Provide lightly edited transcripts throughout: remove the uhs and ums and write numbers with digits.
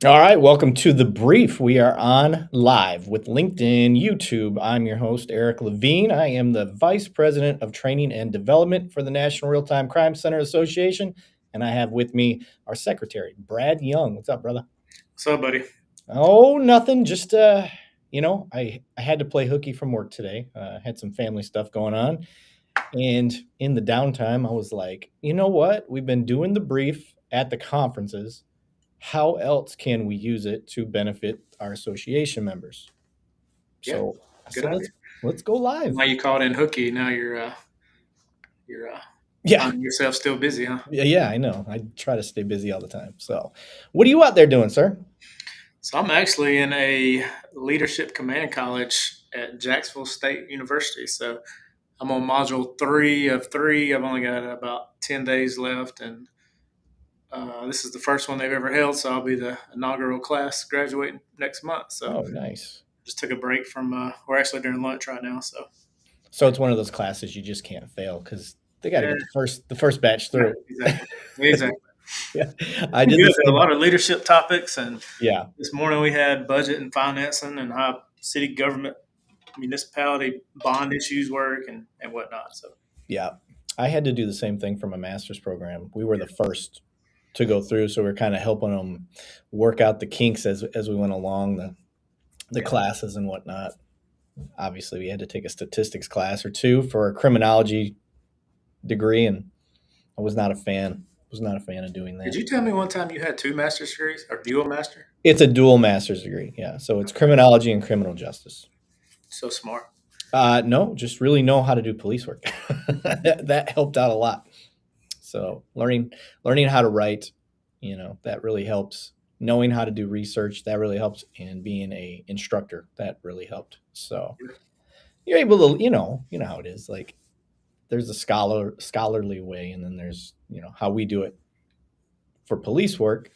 All right, welcome to the brief. We are on live with LinkedIn, YouTube. I'm your host, Eric Levine. I am the Vice President of Training and Development for the National Real Time Crime Center Association. And I have with me our secretary, Brad Young. What's up, brother? What's up, buddy? Oh, nothing. Just, I had to play hooky from work today. Had some family stuff going on. And in the downtime, I was like, you know what? We've been doing the brief at the conferences. How else can we use it to benefit our association members? Yeah, So I good said, idea. let's go live. Now you called in hooky. Now you're Yeah, finding yourself still busy, huh? yeah, I know. I try to stay busy all the time. So, what are you out there doing, sir? So I'm actually in a leadership command college at Jacksonville State University. So I'm on module 3 of 3. I've only got about 10 days left, and this is the first one they've ever held. So I'll be the inaugural class graduating next month. So Oh, nice. just took a break from. We're actually during lunch right now. So So it's one of those classes you just can't fail because they got to yeah, get the first batch yeah, through. exactly, exactly. Yeah, I Been did the good. A same. lot of leadership topics, and Yeah, this morning we had budget and financing and how city government, municipality bond issues work and whatnot. So yeah. I had to do the same thing for my master's program. We were the first to go through, so we're kind of helping them work out the kinks as we went along the yeah, classes and whatnot. Obviously, we had to take a statistics class or two for a criminology degree, and I was not a fan. Was not a fan of doing did that. you tell me one time you had two master's degrees or dual master? It's a dual master's degree, yeah. So it's Okay, criminology and criminal justice. so smart. No, just really know how to do police work. That helped out a lot. So learning how to write, that really helps. Knowing how to do research, that really helps, and being a instructor, that really helped. So you're able to, you know how it is. Like there's a scholarly way, and then there's how we do it for police work,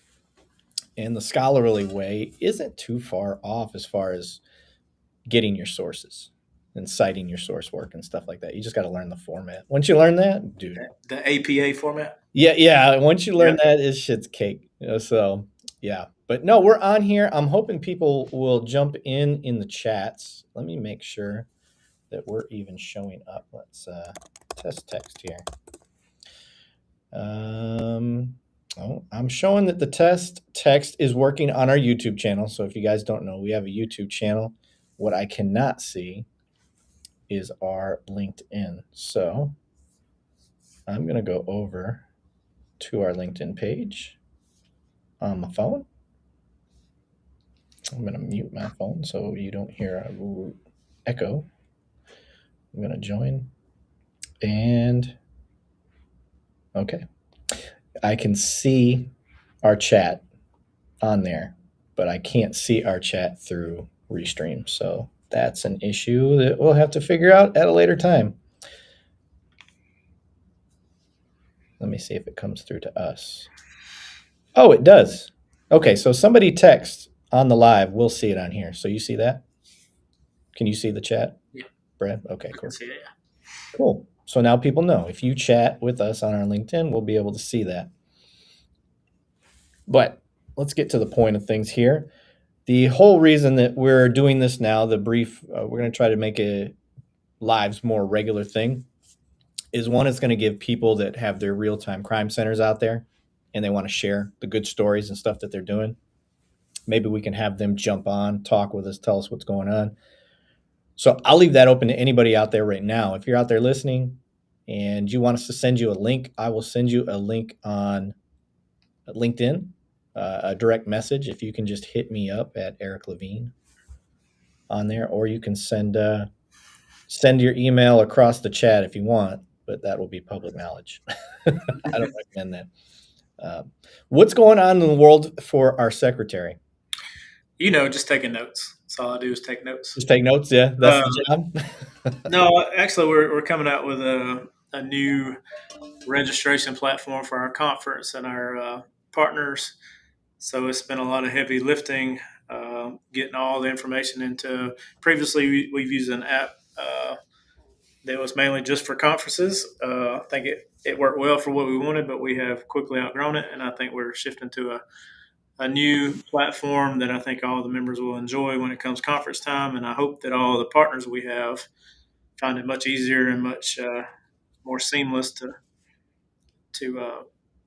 and the scholarly way isn't too far off as far as getting your sources and citing your source work and stuff like that. You just got to learn the format. Once you learn that, dude, The APA format. yeah. Once you Yeah. learn that, it's shit's cake. So yeah, but no, we're on here. I'm hoping people will jump in the chats. Let me make sure that we're even showing up. Let's test text here. Oh, I'm showing that the test text is working on our YouTube channel. So if you guys don't know, we have a YouTube channel. What I cannot see is our LinkedIn. So I'm going to go over to our LinkedIn page on my phone. I'm going to mute my phone so you don't hear a echo. I'm going to join. And okay. I can see our chat on there, but I can't see our chat through Restream. So that's an issue that we'll have to figure out at a later time. Let me see if it comes through to us. Oh, it does. Okay, so somebody texts on the live. We'll see it on here. So you see that? Can you see the chat, Yeah, Brad? Okay, I can cool. see it. Cool. So now people know if you chat with us on our LinkedIn, we'll be able to see that. But let's get to the point of things here. The whole reason that we're doing this now, the brief, we're going to try to make a lives more regular thing, is one, it's going to give people that have their real time crime centers out there and they want to share the good stories and stuff that they're doing. Maybe we can have them jump on, talk with us, tell us what's going on. So I'll leave that open to anybody out there right now. If you're out there listening and you want us to send you a link, I will send you a link on LinkedIn, a direct message. If you can just hit me up at Eric Levine on there, or you can send your email across the chat if you want, but that will be public knowledge. I don't recommend that. What's going on in the world for our secretary? Just taking notes. That's all I do is take notes. Just take notes. Yeah, that's Uh, the job. no, actually, we're coming out with a new registration platform for our conference and our partners. So it's been a lot of heavy lifting, getting all the information into. Previously, we've used an app that was mainly just for conferences. I think it worked well for what we wanted, but we have quickly outgrown it, and I think we're shifting to a new platform that I think all the members will enjoy when it comes conference time, and I hope that all the partners we have find it much easier and much more seamless to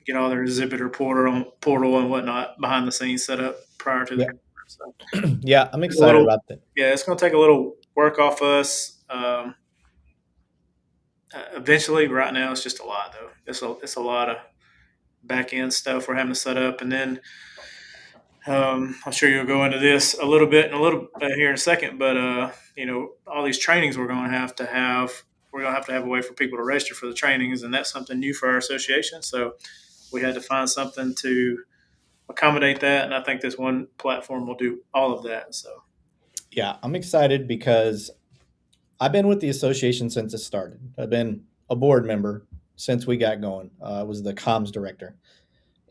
get all their exhibitor portal and whatnot behind the scenes set up prior to the Yeah. conference. So Yeah, I'm it's a excited little, about that. yeah, it's going to take a little work off us. Eventually, right now, it's just a lot though. It's a lot of back end stuff we're having to set up, and then I'm sure you'll go into this a little bit in a little here in a second, but all these trainings we're going to have to have. We're going to have a way for people to register for the trainings, and that's something new for our association. So we had to find something to accommodate that, and I think this one platform will do all of that. So Yeah, I'm excited because I've been with the association since it started. I've been a board member since we got going. I was the comms director,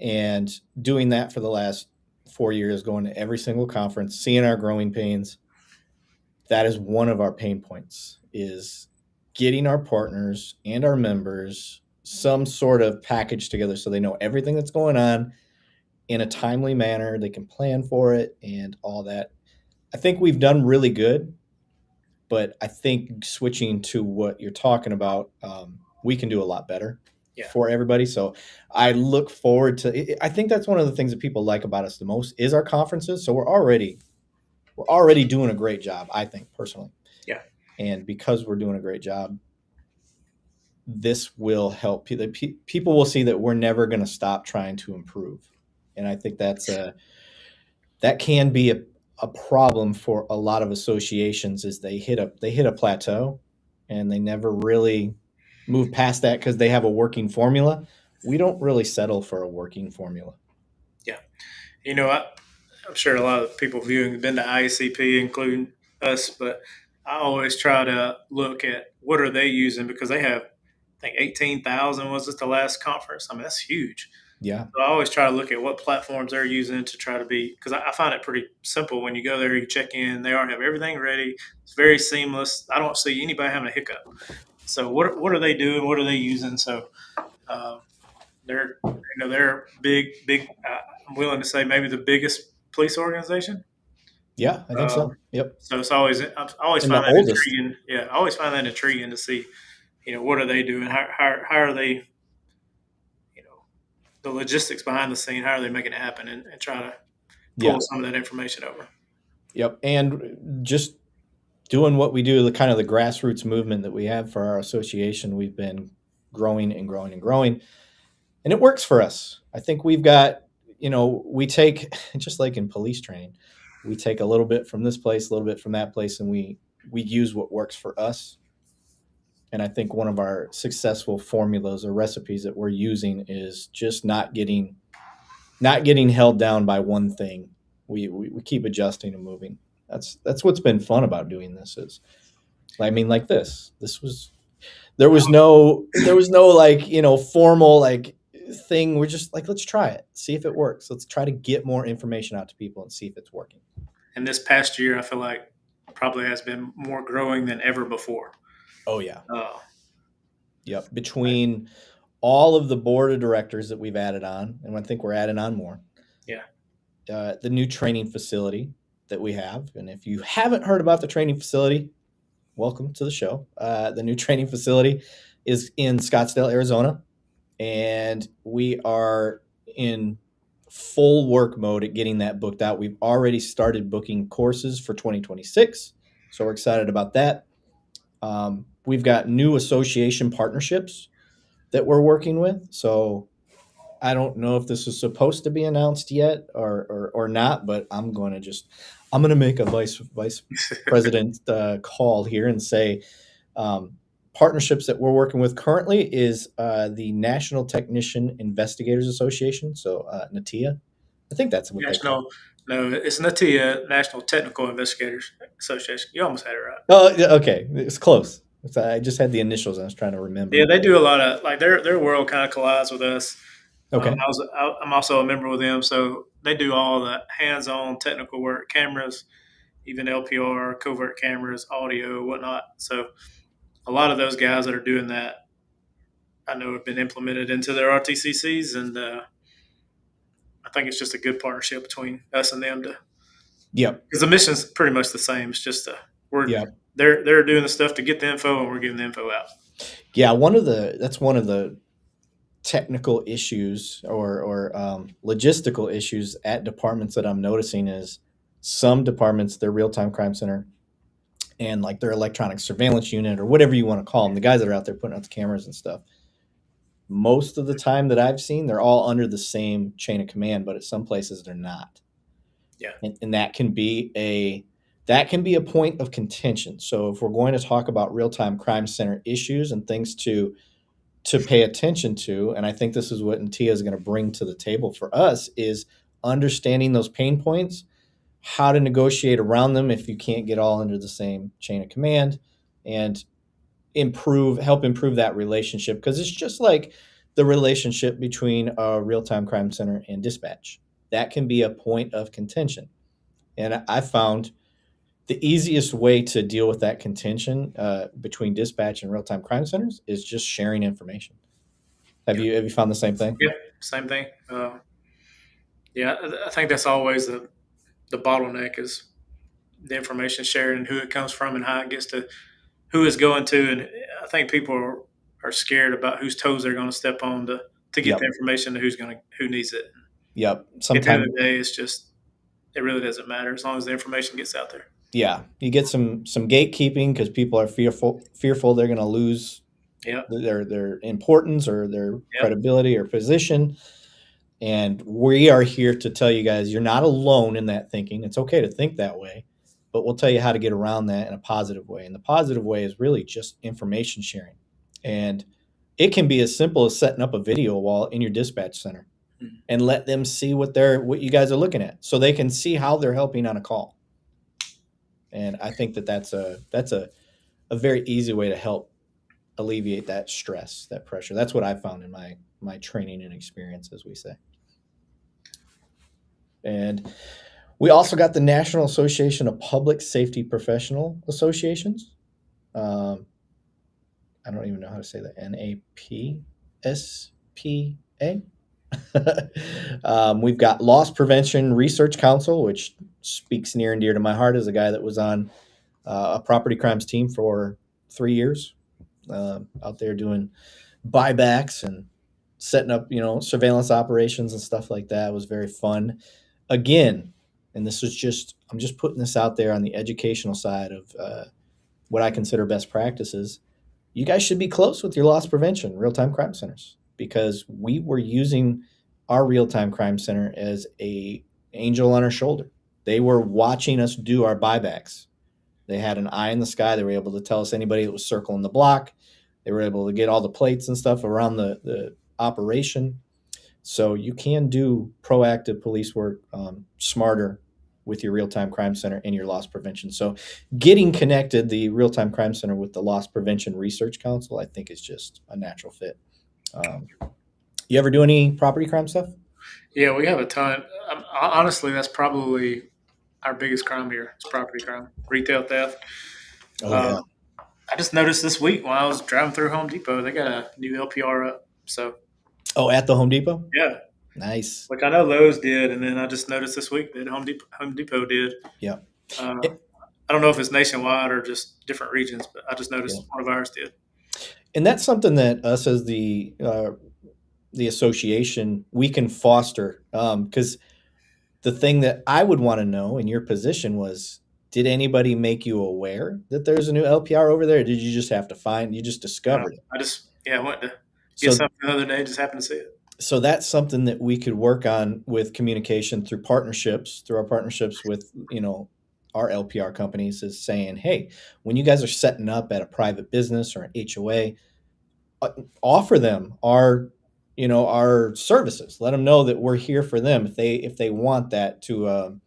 and doing that for the last 4 years, going to every single conference, seeing our growing pains. That is one of our pain points: is getting our partners and our members some sort of package together so they know everything that's going on in a timely manner. They can plan for it and all that. I think we've done really good, but I think switching to what you're talking about, we can do a lot better yeah, for everybody. So I look forward to. I think that's one of the things that people like about us the most is our conferences. So we're already doing a great job, I think personally, yeah, and because we're doing a great job, this will help people. People will see that we're never going to stop trying to improve, and I think that can be a problem for a lot of associations is they hit a plateau and they never really move past that because they have a working formula. We don't really settle for a working formula. yeah. I'm sure a lot of people viewing have been to IACP, including us, but I always try to look at what are they using because they have, I think, 18,000 was it the last conference. I mean, that's huge. Yeah, So I always try to look at what platforms they're using to try to be because I find it pretty simple when you go there, you check in, they already have everything ready. It's very seamless. I don't see anybody having a hiccup. So what are they doing? What are they using? So um, they're they're big. I'm willing to say maybe the biggest police organization. yeah, I think so. Yep, So it's always I always and the find that oldest. intriguing. Yeah, I always find that intriguing to see what are they doing? How are they you know the logistics behind the scene? How are they making it happen and try to pull Yeah, some of that information over? yep, and just doing what we do, the kind of the grassroots movement that we have for our association. We've been growing and growing and growing, and it works for us. I think we've got, we take just like in police training, we take a little bit from this place, a little bit from that place, and we use what works for us. And I think one of our successful formulas or recipes that we're using is just not getting held down by one thing. We keep adjusting and moving. That's what's been fun about doing this is, I mean, like this was there was no like, formal like thing. We're just like, let's try it, see if it works. Let's try to get more information out to people and see if it's working. And this past year, I feel like probably has been more growing than ever before. Oh yeah. Uh, Yep. Between all of the board of directors that we've added on, and I think we're adding on more, yeah, the new training facility that we have. And if you haven't heard about the training facility, welcome to the show. The new training facility is in Scottsdale, Arizona, and we are in full work mode at getting that booked out. We've already started booking courses for 2026, so we're excited about that. We've got new association partnerships that we're working with. So I don't know if this is supposed to be announced yet or not, but I'm going to make a vice president call here and say, um, partnerships that we're working with currently is the National Technician Investigators Association, so NATIA. I think that's what they call it. national. No, it's NATIA, National Technical Investigators Association. You almost had it right. Oh, yeah, okay, it's close. I just had the initials. I was trying to Yeah, remember. they do a lot of like their world kind of collides with us. Okay. I'm also a member with them, so they do all the hands-on technical work, cameras, even LPR, covert cameras, audio, whatnot. So a lot of those guys that are doing that, I know have been implemented into their RTCCs, and I think it's just a good partnership between us and them to Yep. because the mission's pretty much the same. It's just we're Yep. they're doing the stuff to get the info, and we're giving the info out. Yeah. That's one of the technical issues or logistical issues at departments that I'm noticing is some departments, their real time crime center and like their electronic surveillance unit or whatever you want to call them, the guys that are out there putting out the cameras and stuff. Most of the time that I've seen, they're all under the same chain of command, but at some places they're not. Yeah. And that can be a point of contention. So if we're going to talk about real time crime center issues and things to pay attention to, and I think this is what Ntia is going to bring to the table for us, is understanding those pain points, how to negotiate around them if you can't get all under the same chain of command, and help improve that relationship, because it's just like the relationship between a real-time crime center and dispatch. That can be a point of contention. And I found the easiest way to deal with that contention between dispatch and real-time crime centers is just sharing information. Yeah. Have you found the same thing? Yeah. Same thing. Yeah, I think that's always the bottleneck is the information shared and who it comes from and how it gets to who it's going to. And I think people are scared about whose toes they're going to step on to get Yep. the information to who needs it. Yep. At the end Sometimes, of the day, it's just it really doesn't matter as long as the information gets out there. yeah, you get some gatekeeping because people are fearful they're going to lose Yeah. their importance or their Yep. credibility or position. And we are here to tell you guys you're not alone in that thinking. It's okay to think that way, but we'll tell you how to get around that in a positive way. And the positive way is really just information sharing. And it can be as simple as setting up a video wall in your dispatch center and let them see what you guys are looking at so they can see how they're helping on a call. And I think that's a very easy way to help alleviate that stress, that pressure. That's what I found in my training and experience, as we say. And we also got the National Association of Public Safety Professional Associations. I don't even know how to say that. NAPSPA. We've got Loss Prevention Research Council, which speaks near and dear to my heart as a guy that was on a property crimes team for 3 years, out there doing buybacks and setting up, surveillance operations and stuff like that. It was very fun. Again, and I'm just putting this out there on the educational side of what I consider best practices. You guys should be close with your loss prevention, real-time crime centers, because we were using our real-time crime center as a angel on our shoulder. They were watching us do our buybacks. They had an eye in the sky. They were able to tell us anybody that was circling the block. They were able to get all the plates and stuff around the operation. So you can do proactive police work smarter with your real-time crime center and your loss prevention. So getting connected, the real-time crime center with the Loss Prevention Research Council, I think is just a natural fit. You ever do any property crime stuff? Yeah, we have a ton. Honestly, that's probably our biggest crime here. It's property crime, retail theft. Oh, yeah. I just noticed this week while I was driving through Home Depot, they got a new LPR up. So Oh, at the Home Depot? yeah, Nice. like I know Lowe's did, and then I just noticed this week that Home Depot did. Yeah. Uh, It- I don't know if it's nationwide or just different regions, but I just noticed Yeah. one of ours did. And that's something that us as the association, we can foster, because the thing that I would want to know in your position was, did anybody make you aware that there's a new LPR over there? Or did you just have to you just discovered it? I went to get So, something the other day, just happened to see it. so that's something that we could work on with communication through our partnerships with, our LPR companies, is saying, hey, when you guys are setting up at a private business or an HOA, offer them our services. Let them know that we're here for them if they want that, to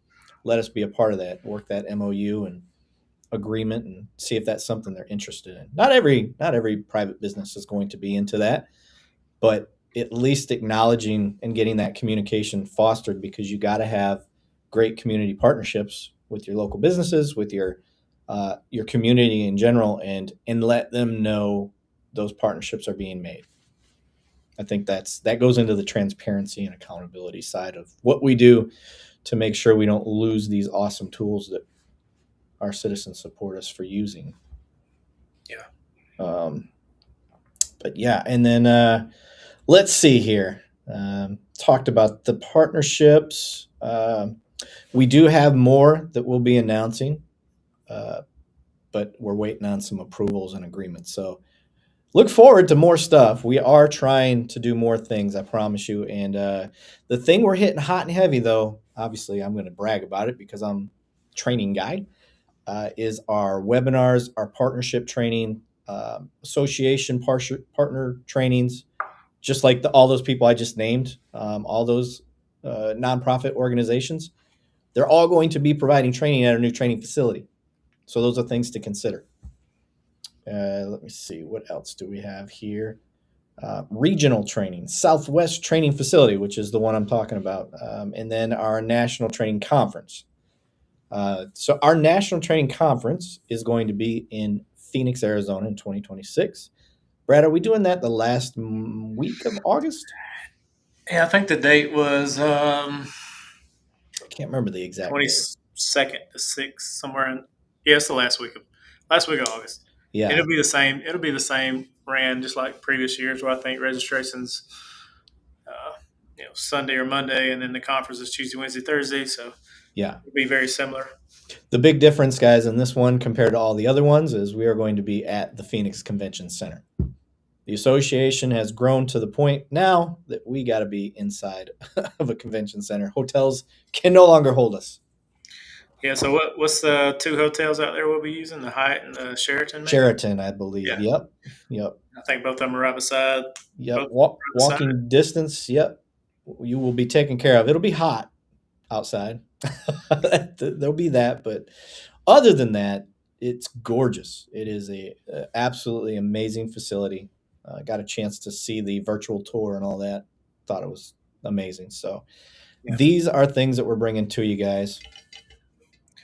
let us be a part of that, work that MOU and agreement, and see if that's something they're interested in. Not every private business is going to be into that, but at least acknowledging and getting that communication fostered, because you got to have great community partnerships with your local businesses, with your community in general, and let them know those partnerships are being made. I think that goes into the transparency and accountability side of what we do to make sure we don't lose these awesome tools that our citizens support us for using. Yeah. Um, but yeah, and then let's see here. Talked about the partnerships. We do have more that we'll be announcing, uh, but we're waiting on some approvals and agreements. So look forward to more stuff. We are trying to do more things, I promise you. And the thing we're hitting hot and heavy, though, obviously I'm going to brag about it because I'm training guy, is our webinars, our partnership training, association partner trainings, just like all those people I just named, all those nonprofit organizations. They're all going to be providing training at our new training facility. So those are things to consider. Let me see. What else do we have here? Regional training, Southwest Training Facility, which is the one I'm talking about, and then our National Training Conference. So our National Training Conference is going to be in Phoenix, Arizona in 2026. Brad, are we doing that the last week of August? Yeah, I think the date was I can't remember the exact twenty date. second to sixth, somewhere in. Yeah, it's the last week of August. And Yeah, it'll be the same. It'll be the same ran just like previous years, where I think registrations, uh, Sunday or Monday, and then the conference is Tuesday, Wednesday, Thursday. So yeah. it'll be very similar. The big difference, guys, in this one compared to all the other ones is we are going to be at the Phoenix Convention Center. The association has grown to the point now that we got to be inside of a convention center. Hotels can no longer hold us. Yeah. So what's the two hotels out there we'll be using? The Hyatt and the Sheraton, maybe. Sheraton, I believe. Yeah, Yep. Yep. I think both of them are right beside. Yep. Both right beside it. Walking distance. Yep. You will be taken care of. It'll be hot outside. There'll be that, but other than that, it's gorgeous. It is a absolutely amazing facility. Got a chance to see the virtual tour and all that. Thought it was amazing. So Yeah. these are things that we're bringing to you guys.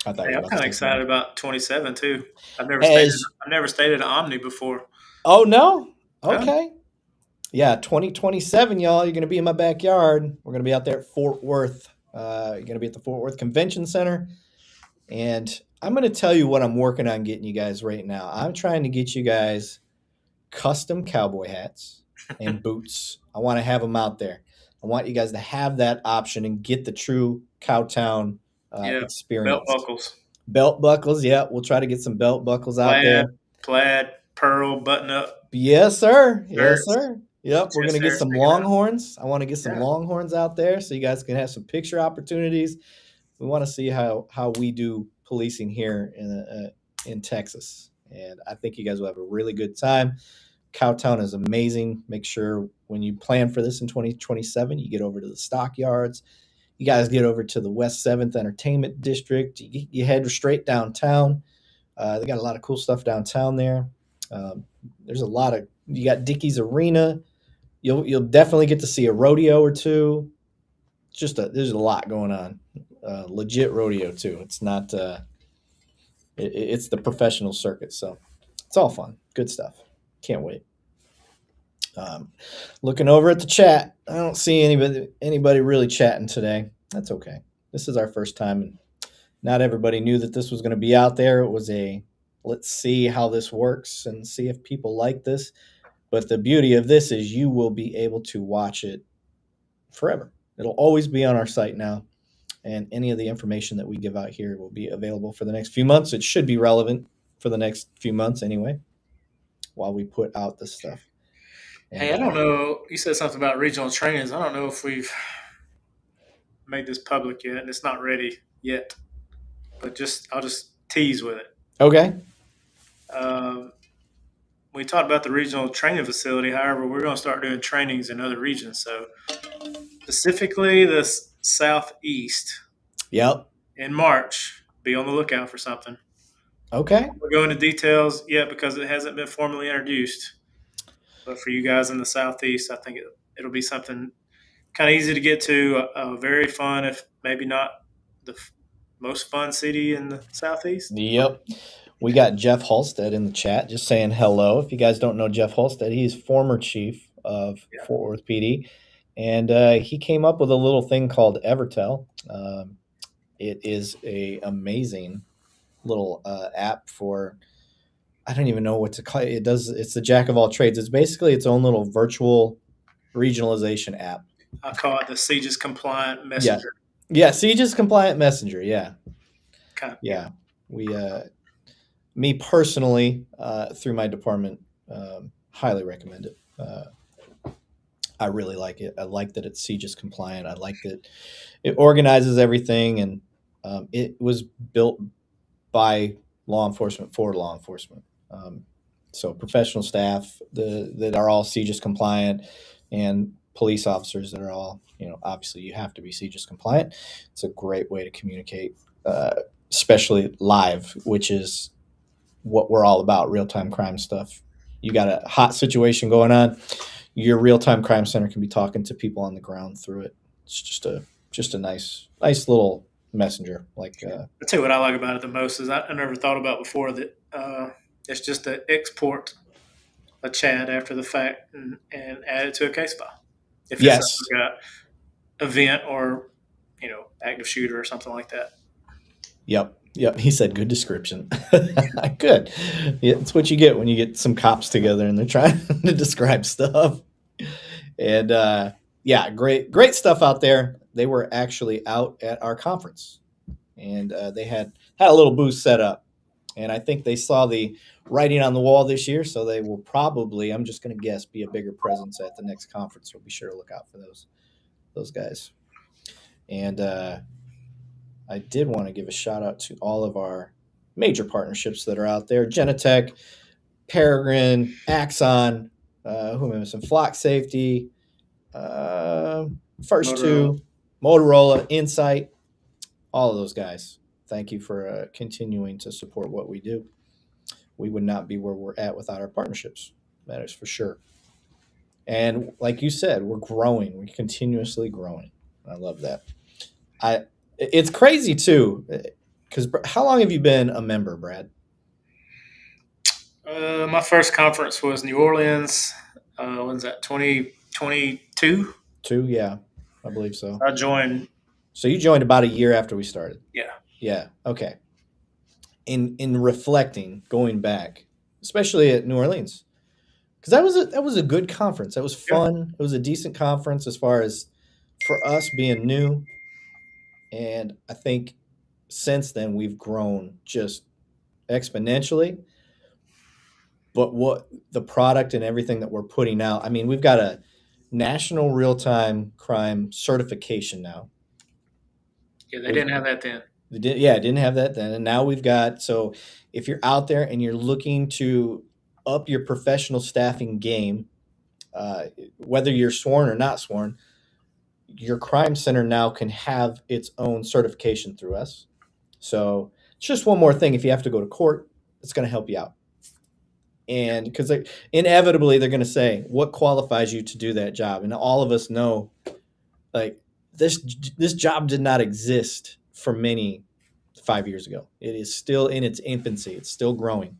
I thought Hey, you were I'm about to kind of say excited something. about 27 too. I've never stayed. As I've never stayed at an Omni before. oh no, No. okay, yeah, 2027, y'all. You're gonna be in my backyard. We're gonna be out there at Fort Worth. You're gonna be at the Fort Worth Convention Center, and I'm gonna tell you what I'm working on getting you guys right now. I'm trying to get you guys custom cowboy hats and boots. I want to have them out there. I want you guys to have that option and get the true Cowtown Yeah. Belt experience. buckles, Belt buckles, yeah, we'll try to get some belt buckles out plaid, there. plaid, pearl, button up Yes, sir. Yes, shirts, sir. Yep, we're chest gonna get hair some sticking out. longhorns. I want to get some Yeah. longhorns out there so you guys can have some picture opportunities. We want to see how we do policing here in Texas, and I think you guys will have a really good time. Cowtown is amazing. Make sure when you plan for this in 2027, you get over to the stockyards. You guys get over to the West 7th Entertainment District. You head straight downtown. They got a lot of cool stuff downtown there. There's a lot of you got Dickies Arena. You'll definitely get to see a rodeo or two. There's a lot going on. Legit rodeo too. It's not. It's the professional circuit, so it's all fun. Good stuff. Can't wait. Um, Looking over at the chat, I don't see anybody really chatting today. That's okay. This is our first time, and not everybody knew that this was going to be out there. It was a let's see how this works and see if people like this. But the beauty of this is you will be able to watch it forever. It'll always be on our site now, and any of the information that we give out here will be available for the next few months. It should be relevant for the next few months anyway, while we put out this stuff. And Hey, I don't know. You said something about regional trainings. I don't know if we've made this public yet, and it's not ready yet. But I'll just tease with it. okay, Um, we talked about the regional training facility. However, we're going to start doing trainings in other regions. So specifically, the southeast yep, in March. Be on the lookout for something. okay, We'll go into details yet because it hasn't been formally introduced. But for you guys in the southeast, I think it'll be something kind of easy to get to. Very fun, if maybe not the most fun city in the southeast. yep. We got Jeff Halstead in the chat just saying hello. If you guys don't know Jeff Halstead, he's former chief of Yeah. Fort Worth PD, and he came up with a little thing called Evertel. It is a amazing little app for, I don't even know what to call it. It does. It's the jack of all trades. It's basically its own little virtual regionalization app. I call it the CGIS compliant Yeah, messenger. yeah. Siege's compliant messenger. Yeah, Yeah. yeah. We, me personally, through my department, highly recommend it. I really like it. I like that it's CGIS compliant. I like that it organizes everything, and it was built by law enforcement for law enforcement. Um, so professional staff that are all CGIS compliant, and police officers that are all, obviously you have to be CGIS compliant. It's a great way to communicate, uh, especially live, which is what we're all about, real time crime stuff. You got a hot situation going on, your real time crime center can be talking to people on the ground through it. It's just a nice little messenger. Like I tell you what I like about it the most is I never thought about before that it's just to export a chat after the fact and add it to a case file. If it's yes, like a event or active shooter or something like that. yep. He said good description. Good. Yeah, it's what you get when you get some cops together and they're trying to describe stuff. And yeah, great stuff out there. They were actually out at our conference, and they had a little booth set up, and I think they saw the writing on the wall this year, so they will probably, I'm just going to guess, be a bigger presence at the next conference. So be sure to look out for those guys. And I did want to give a shout out to all of our major partnerships that are out there: Genetech, Peregrine, Axon, who am I missing? Flock Safety, uh, First Motorola. Two, Motorola, Insight, all of those guys. Thank you for continuing to support what we do. We would not be where we're at without our partnerships. That is for sure. And like you said, we're growing. We're continuously growing. I love that. I It's crazy too, because how long have you been a member, Brad? My first conference was New Orleans. When's that? 2022. Two, yeah, I believe so. I joined. So you joined about a year after we started. Yeah. Yeah. Okay. In reflecting, going back, especially at New Orleans, because that was a good conference. That was Yeah. fun. It was a decent conference as far as for us being new, and I think since then we've grown just exponentially. But what the product and everything that we're putting out, I mean, we've got a national real time crime certification now. Yeah. They We've didn't have that then. Yeah, didn't have that then, and now we've got. So if you're out there and you're looking to up your professional staffing game, uh, whether you're sworn or not sworn, your crime center now can have its own certification through us. So it's just one more thing. If you have to go to court, it's going to help you out. And because inevitably they're going to say what qualifies you to do that job, and all of us know, like this job did not exist for many 5 years ago. It is still in its infancy. It's still growing.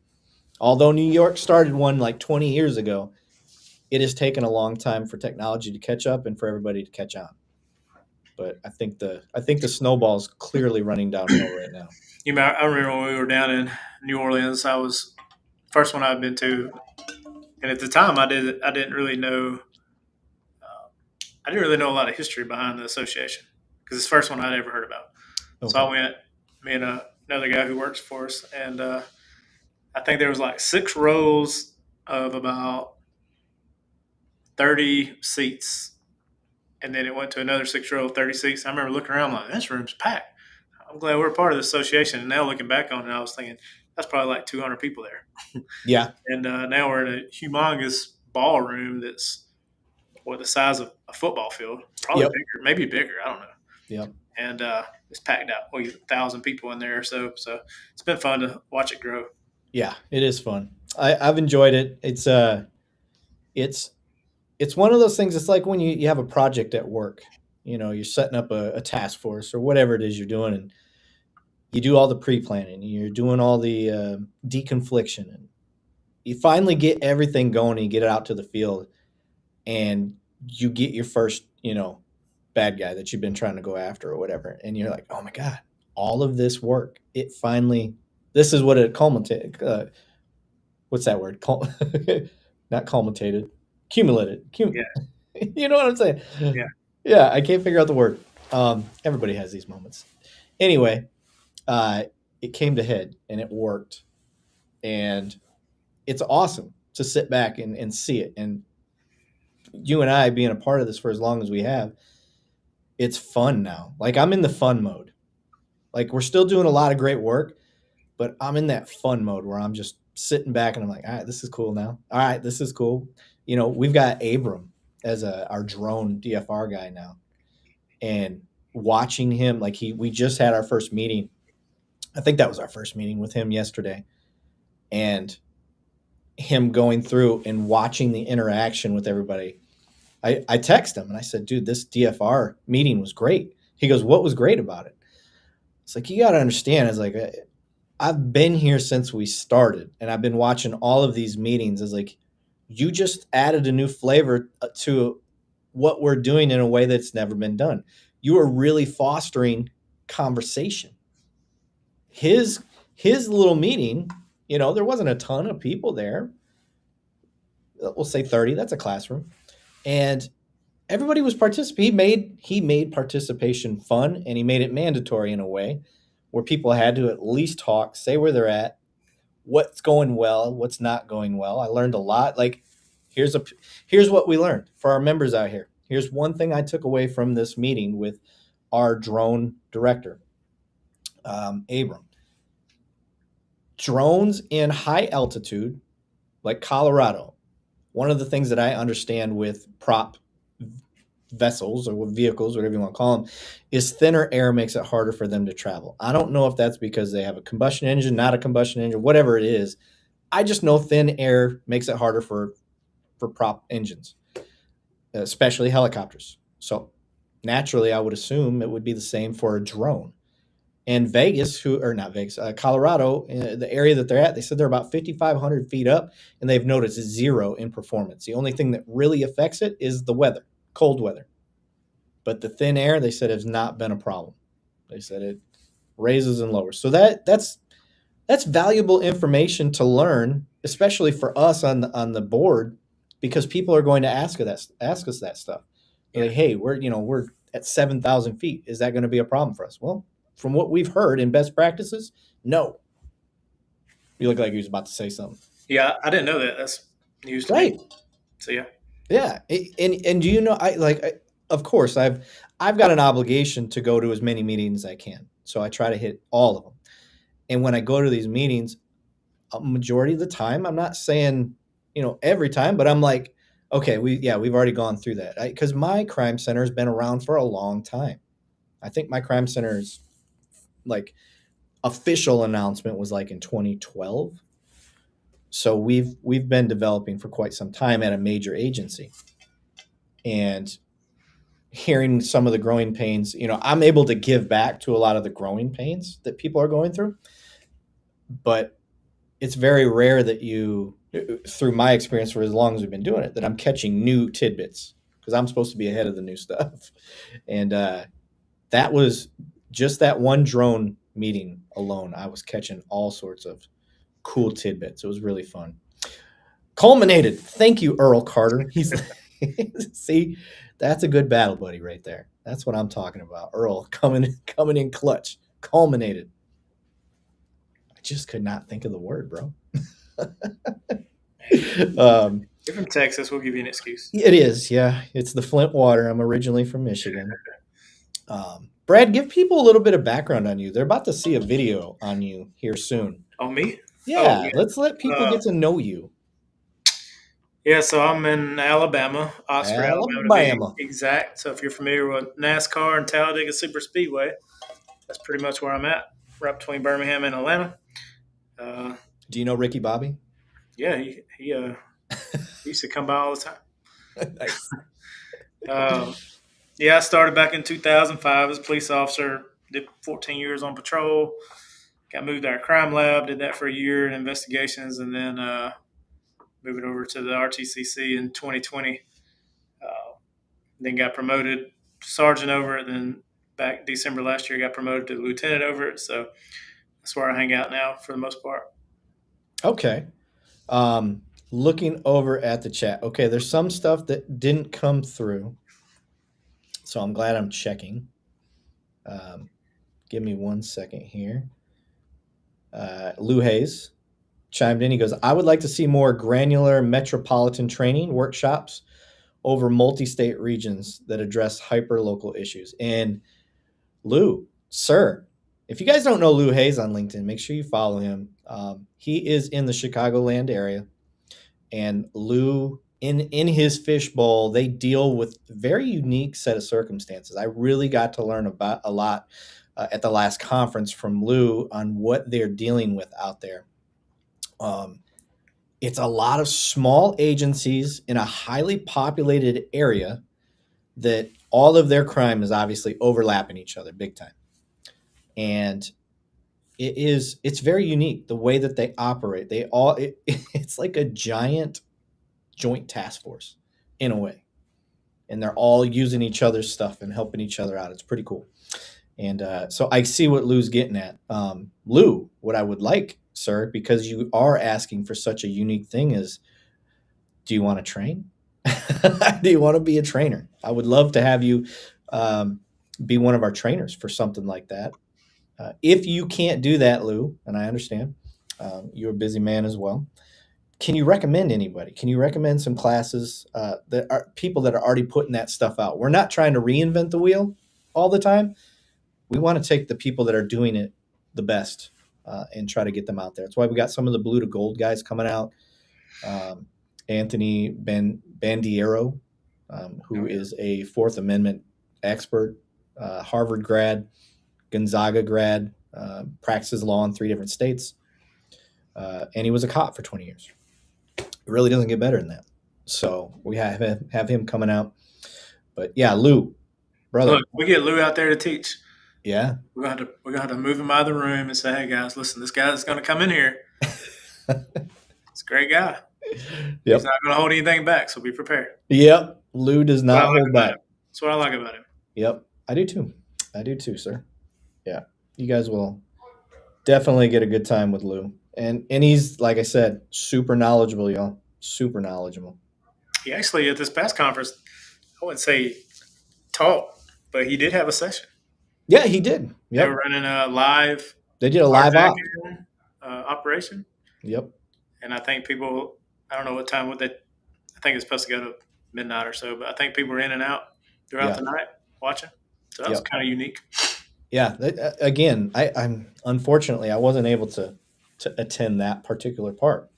Although New York started one like 20 years ago, it has taken a long time for technology to catch up and for everybody to catch on. But I think the snowball is clearly running downhill right now. I remember when we were down in New Orleans. I was first one I'd been to, and at the time I didn't really know. I didn't really know a lot of history behind the association because it's the first one I'd ever heard about. So Okay. I went, me and another guy who works for us, and I think there was like 6 rows of about 30 seats, and then it went to another 6 row of 30 seats. I remember looking around like this room's packed. I'm glad we're part of the association. And now looking back on it, I was thinking that's probably like 200 people there. Yeah. And now we're in a humongous ballroom that's the size of a football field, probably Yep. bigger, maybe bigger. I don't know. Yep. And it's packed out. 1,000 people in there or so. So it's been fun to watch it grow. Yeah. It is fun. I've enjoyed it. It's it's one of those things. It's like when you have a project at work. You're setting up a task force or whatever it is you're doing, and you do all the pre-planning. You're doing all the deconfliction, and you finally get everything going and you get it out to the field. and you get your first, bad guy that you've been trying to go after or whatever, and you're like, oh my god, all of this work, it finally, this is what it culminated. What's that word? Not culminated, cumulated. Yeah. You know what I'm saying? Yeah. Yeah, I can't figure out the word. Everybody has these moments. Anyway, uh, it came to head and it worked, and it's awesome to sit back and see it. And you and I being a part of this for as long as we have, it's fun now. Like I'm in the fun mode. Like we're still doing a lot of great work, but I'm in that fun mode where I'm just sitting back and I'm like, all right, this is cool now. All right, this is cool. We've got Abram as our drone DFR guy now, and watching him, like we just had our first meeting. I think that was our first meeting with him yesterday, and him going through and watching the interaction with everybody. I text him and I said, dude, this DFR meeting was great. He goes, what was great about it? It's like, you got to understand. It's like, I've been here since we started, and I've been watching all of these meetings. It's like, you just added a new flavor to what we're doing in a way that's never been done. You are really fostering conversation. His little meeting, there wasn't a ton of people there. We'll say 30. That's a classroom, and everybody was participating. He made participation fun, and he made it mandatory in a way where people had to at least talk, say where they're at, what's going well, what's not going well. I learned a lot. Like here's what we learned for our members out here. Here's one thing I took away from this meeting with our drone director, Abram. Drones in high altitude, like Colorado. One of the things that I understand with prop vessels or vehicles, whatever you want to call them, is thinner air makes it harder for them to travel. I don't know if that's because they have a combustion engine, not a combustion engine, whatever it is. I just know thin air makes it harder for prop engines, especially helicopters. So naturally, I would assume it would be the same for a drone. And Vegas, or not Vegas, Colorado, the area that they're at, they said they're about 5,500 feet up, and they've noticed zero in performance. The only thing that really affects it is the weather, cold weather. But the thin air, they said, has not been a problem. They said it raises and lowers. So that's valuable information to learn, especially for us on the board, because people are going to ask us that stuff. They're like, hey, we're at 7,000 feet. Is that going to be a problem for us? Well, from what we've heard in best practices, no. You look like you was about to say something. Yeah, I didn't know that. That's news to Right. me. So yeah. Yeah. And do you know, of course, I've got an obligation to go to as many meetings as I can. So I try to hit all of them. And when I go to these meetings, a majority of the time, I'm not saying, every time, but I'm like, okay, we've already gone through that. Because my crime center has been around for a long time. I think my crime center's like official announcement was like in 2012. So we've been developing for quite some time at a major agency. And hearing some of the growing pains, I'm able to give back to a lot of the growing pains that people are going through. But it's very rare that through my experience for as long as we've been doing it, that I'm catching new tidbits, because I'm supposed to be ahead of the new stuff. And that was just that one drone meeting alone. I was catching all sorts of cool tidbits. It was really fun. Culminated. Thank you, Earl Carter. He's see, that's a good battle buddy right there. That's what I'm talking about. Earl coming in clutch. Culminated. I just could not think of the word, bro. You're from Texas. We'll give you an excuse. It is, yeah. It's the Flint water. I'm originally from Michigan. Brad, give people a little bit of background on you. They're about to see a video on you here soon. On me? Oh Yeah, yeah. let's let people Uh, get to know you. yeah. So I'm in Alabama, Oxford, Alabama to be Alabama. exact. So if you're familiar with NASCAR and Talladega Super Speedway, that's pretty much where I'm at. Right between Birmingham and Atlanta. Uh, Do you know Ricky Bobby? yeah, he used to come by all the time. Nice. Um, yeah, I started back in 2005 as a police officer. Did 14 years on patrol. Got moved to our crime lab. Did that for a year in investigations, and then moving over to the RTCC in 2020. then got promoted sergeant over it. Then back December last year, got promoted to lieutenant over it. So that's where I hang out now for the most part. Okay. Um, Looking over at the chat. Okay, there's some stuff that didn't come through, so I'm glad I'm checking. Um, Give me 1 second here. Lou Hayes chimed in. He goes, I would like to see more granular metropolitan training workshops over multi state regions that address hyper local issues. And Lou, sir, if you guys don't know Lou Hayes on LinkedIn, make sure you follow him. He is in the Chicagoland area, and Lou, in his fishbowl, they deal with very unique set of circumstances. I really got to learn about a lot at the last conference from Lou on what they're dealing with out there. Um, it's a lot of small agencies in a highly populated area that all of their crime is obviously overlapping each other big time. And it's very unique the way that they operate. It's like a giant joint task force in a way. And they're all using each other's stuff and helping each other out. It's pretty cool. And so I see what Lou's getting at. Lou, what I would like, sir, because you are asking for such a unique thing, is do you want to train? Do you want to be a trainer? I would love to have you be one of our trainers for something like that. If you can't do that, Lou, and I understand, you're a busy man as well. Can you recommend anybody? Can you recommend some classes that are people that are already putting that stuff out? We're not trying to reinvent the wheel all the time. We want to take the people that are doing it the best and try to get them out there. That's why we got some of the blue to gold guys coming out. Um, Anthony Bandiero, who Oh, yeah. is a Fourth Amendment expert, Harvard grad, Gonzaga grad, practices law in 3 different states, and he was a cop for 20 years. It really doesn't get better than that. So we have him coming out. But yeah, Lou, Look, brother, we get Lou out there to teach. yeah, We're gonna have to move him out of the room and say, "Hey guys, listen, this guy's gonna come in here. He's a great guy. He's yep, not gonna hold anything back, so be prepared." yep. Lou does What I not like hold about back. him. That's what I like about him. Yep, I do too. I do too, sir. Yeah, you guys will definitely get a good time with Lou, and he's like I said, super knowledgeable, y'all. Super knowledgeable. He actually at this past conference, I wouldn't say taught, but he did have a session. Yeah, he did. They were Yep, running a live they did a live op. carjacking operation, Yep. and I think people. I don't know what time would they. I think it's supposed to go to midnight or so, but I think people were in and out throughout Yeah. the night watching. So that was Yep. kind of unique. Yeah. Again, I'm unfortunately I wasn't able to attend that particular part,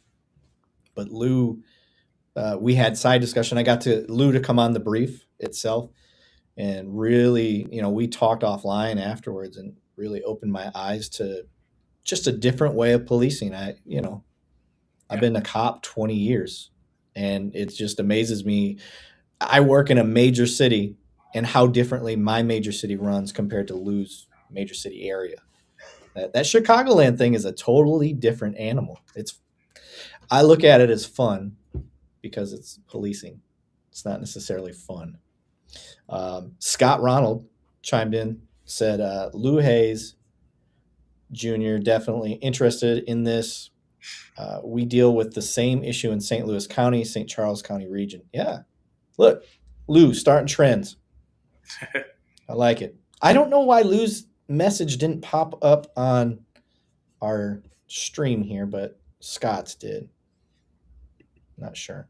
but Lou, we had side discussion. I got to Lou to come on the brief itself, and really, we talked offline afterwards, and really opened my eyes to just a different way of policing. I've Yeah, been a cop 20 years, and it just amazes me. I work in a major city, and how differently my major city runs compared to Lou's major city area. That Chicagoland thing is a totally different animal. I look at it as fun because it's policing. It's not necessarily fun. Scott Ronald chimed in, said Lou Hayes Jr. definitely interested in this. We deal with the same issue in St. Louis County, St. Charles County region. Yeah, look, Lou starting trends. I like it. I don't know why Lou's message didn't pop up on our stream here, but Scott's did. Not sure.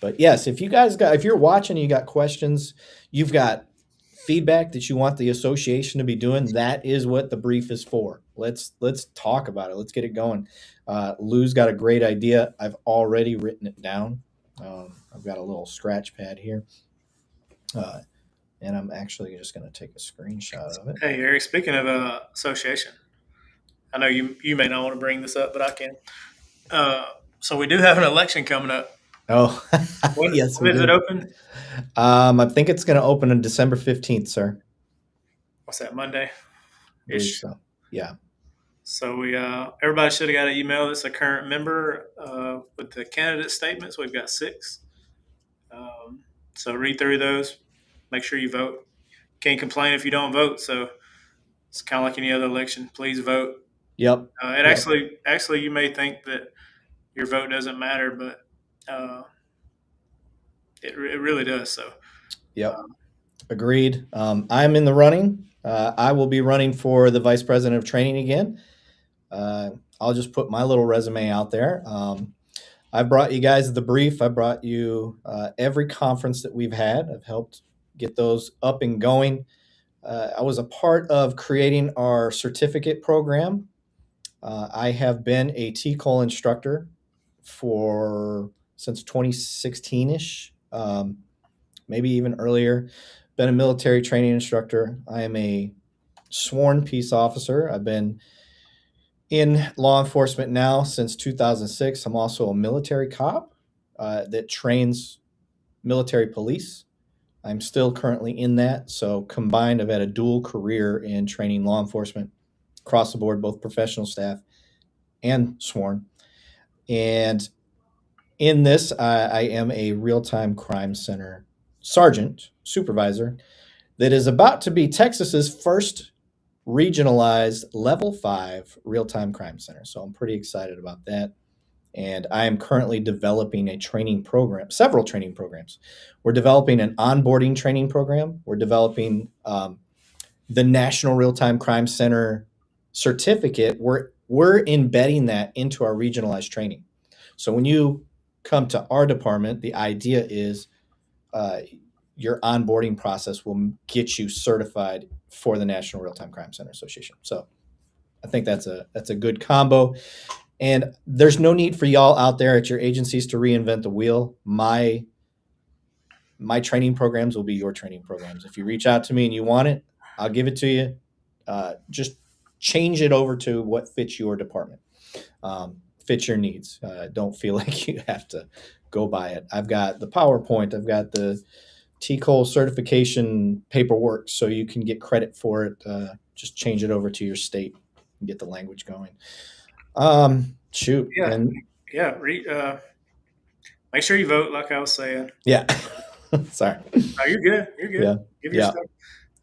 But yes, if you're watching and you got questions, you've got feedback that you want the association to be doing, that is what the brief is for. Let's talk about it. Let's get it going. Lou's got a great idea. I've already written it down. I've got a little scratch pad here. And I'm actually just going to take a screenshot of it. Hey, Eric, speaking of association, I know you may not want to bring this up, but I can. Uh, so we do have an election coming up. Oh, When, yes, we when is it do. open? I think it's going to open on December 15th, sir. What's that, Monday I believe ish? so. Yeah. So we everybody should have got an email that's a current member with the candidate statements. We've got 6. So read through those. make sure you vote. Can't complain if you don't vote. So it's kind of like any other election. Please vote. Yep. And Yep. actually, you may think that your vote doesn't matter, but uh, it really does. So Yep. um, Agreed. I'm in the running. I will be running for the vice president of training again. Uh, I'll just put my little resume out there. I brought you guys the brief. I brought you every conference that we've had. I've helped get those up and going. I was a part of creating our certificate program. I have been a TCOL instructor for since 2016 ish, maybe even earlier. Been a military training instructor. I am a sworn peace officer. I've been in law enforcement now since 2006. I'm also a military cop that trains military police. I'm still currently in that. So, combined, I've had a dual career in training law enforcement across the board, both professional staff and sworn. And in this, I am a real time crime center sergeant, supervisor, that is about to be Texas's first regionalized level 5 real time crime center. So, I'm pretty excited about that. And I am currently developing a training program, several training programs. We're developing an onboarding training program. We're developing the National Real Time Crime Center certificate. We're embedding that into our regionalized training. So when you come to our department, the idea is uh, your onboarding process will get you certified for the National Real Time Crime Center Association. So I think that's a good combo. And there's no need for y'all out there at your agencies to reinvent the wheel. My training programs will be your training programs. If you reach out to me and you want it, I'll give it to you. Just change it over to what fits your department, fits your needs. Don't feel like you have to go by it. I've got the PowerPoint. I've got the TCOL certification paperwork, so you can get credit for it. Just change it over to your state and get the language going. Shoot, yeah, and yeah. Make sure you vote, like I was saying. yeah, sorry. Oh, you're good. You're Yeah, good. Give your yeah.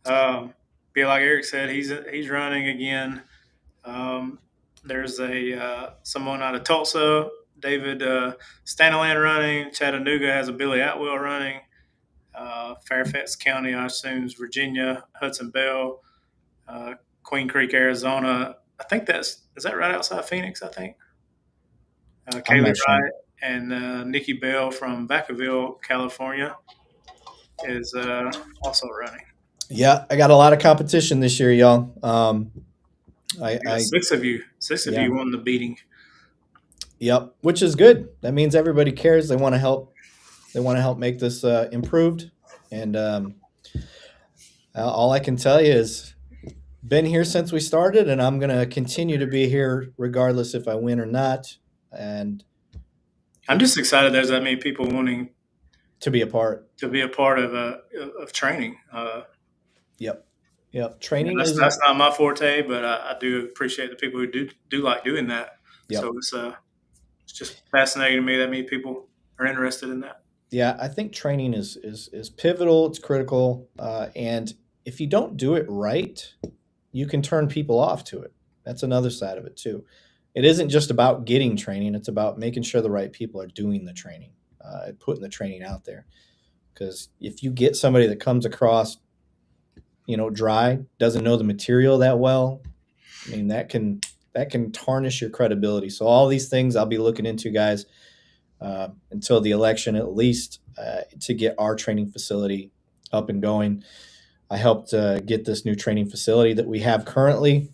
stuff. Be like Eric said, he's running again. Um, there's a someone out of Tulsa, David Staniland running. Chattanooga has a Billy Atwell running. Fairfax County, I assume, is Virginia. Hudson Bell, uh, Queen Creek, Arizona. I think is that right outside Phoenix. I think I'm Kaylee not sure. Wright and Nikki Bell from Vacaville, California, is also running. Yeah, I got a lot of competition this year, y'all. I got I six of you. Six of yeah, you won the beating. yep, which is good. That means everybody cares. They want to help. They want to help make this improved. And all I can tell you is, been here since we started, and I'm gonna continue to be here regardless if I win or not. And I'm it's just excited there's that many people wanting to be a part. to be a part of training. Yep, yep. You know, Training that's is that's not my forte, but I do appreciate the people who do like doing that. So yep. it's just fascinating to me that many people are interested in that. Yeah, I think training is pivotal. It's critical, and if you don't do it right, you can turn people off to it. That's another side of it too. It isn't just about getting training; it's about making sure the right people are doing the training, putting the training out there. Because if you get somebody that comes across, dry, doesn't know the material that well, I mean that can tarnish your credibility. So all these things I'll be looking into, guys, until the election, at least, to get our training facility up and going. I helped get this new training facility that we have currently,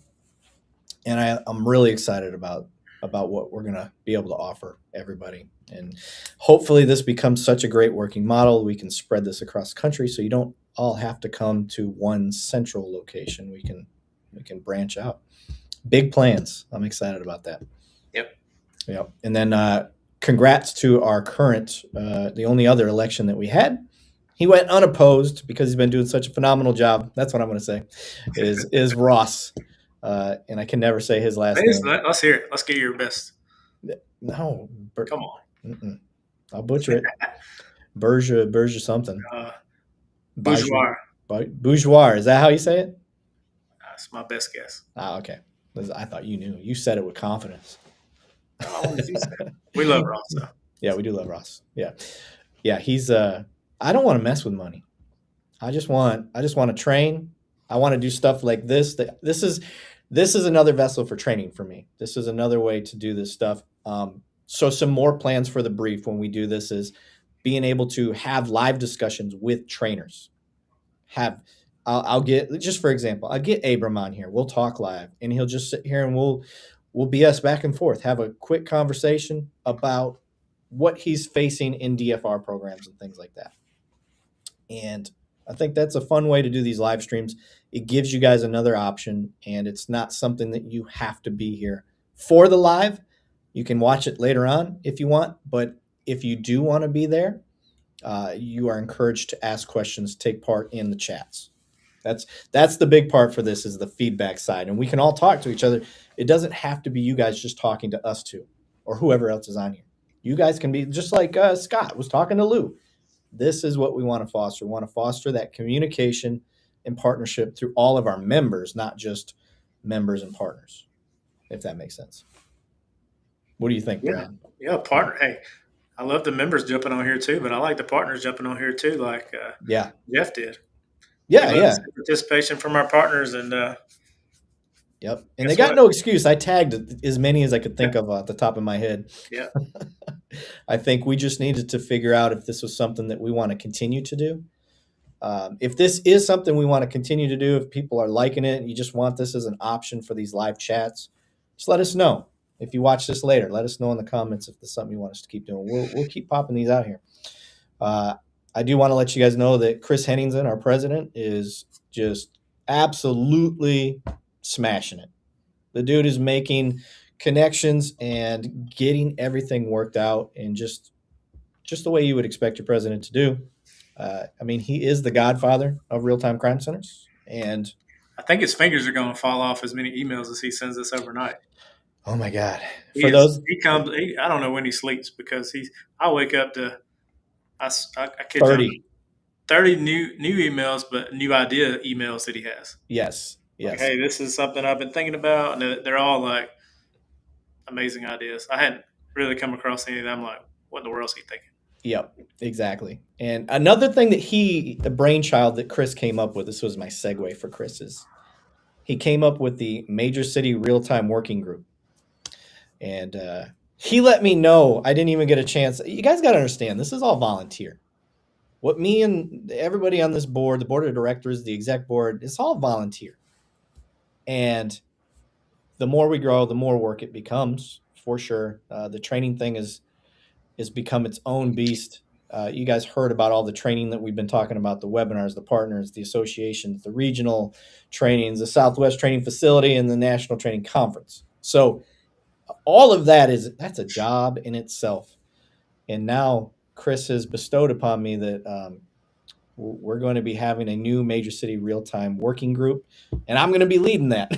and I'm really excited about what we're going to be able to offer everybody. And hopefully, this becomes such a great working model. We can spread this across the country, so you don't all have to come to one central location. We can branch out. Big plans. I'm excited about that. Yep. Yeah, and then congrats to our current, the only other election that we had. He went unopposed because he's been doing such a phenomenal job. That's what I'm going to say. Is Ross, and I can never say his last name. Let's hear it. Let's get your best. No, Come on. I'll butcher it. Berger something. Uh, Baju, Bourgeois. Bourgeois. Is that how you say it? That's my best guess. Ah, okay. I thought you knew. You said it with confidence. Oh, what did he say? We love Ross, though. Yeah, we do love Ross. Yeah. Yeah, he's I don't want to mess with money. I just want to train. I want to do stuff like this. This is another vessel for training for me. This is another way to do this stuff. So some more plans for the brief when we do this is being able to have live discussions with trainers. Have I'll get, just for example, I'll get Abram on here. We'll talk live, and he'll just sit here and we'll BS back and forth, have a quick conversation about what he's facing in DFR programs and things like that. And I think that's a fun way to do these live streams. It gives you guys another option, and it's not something that you have to be here for the live. You can watch it later on if you want, but if you do want to be there, you are encouraged to ask questions, take part in the chats. That's the big part for this, is the feedback side, and we can all talk to each other. It doesn't have to be you guys just talking to us two or whoever else is on here. You guys can be just like Scott was talking to Lou. This is what we want to foster. We want to foster that communication and partnership through all of our members, not just members and partners, if that makes sense. What do you think, Yeah. Brad? Yeah, partner. Hey, I love the members jumping on here too, but I like the partners jumping on here too, like Yeah. Jeff did. We Yeah, love to yeah. see participation from our partners, and Yep. And they guess got what? no excuse. I tagged as many as I could think of at the top of my head. Yeah, I think we just needed to figure out if this was something that we want to continue to do. If this is something we want to continue to do, if people are liking it and you just want this as an option for these live chats, just let us know. If you watch this later, let us know in the comments if there's something you want us to keep doing. We'll keep popping these out here. I do want to let you guys know that Chris Henningsen, our president, is just absolutely smashing it. The dude is making connections and getting everything worked out, and just the way you would expect your president to do. I mean, he is the godfather of real-time crime centers, and I think his fingers are going to fall off as many emails as he sends us overnight. oh my god, He for is. those He comes. I don't know when he sleeps because he's. I wake up to. I kid you, 30, 30 new emails, but new idea emails that he has. yes, Like, yes, hey, this is something I've been thinking about, and they're all like amazing ideas. I hadn't really come across any of them. Like, what in the world is he thinking? yep, exactly. And another thing that the brainchild that Chris came up with, this was my segue for Chris's. He came up with the Major City Real-Time Working Group, and he let me know. I didn't even get a chance. You guys got to understand, this is all volunteer. What me and everybody on this board, the board of directors, the exec board, it's all volunteer. And the more we grow, the more work it becomes, for sure. The training thing is become its own beast. You guys heard about all the training that we've been talking about, the webinars, the partners, the associations, the regional trainings, the Southwest Training Facility, and the National Training Conference. So all of that's a job in itself. And now Chris has bestowed upon me that we're going to be having a new Major City Real-Time Working Group, and I'm going to be leading that.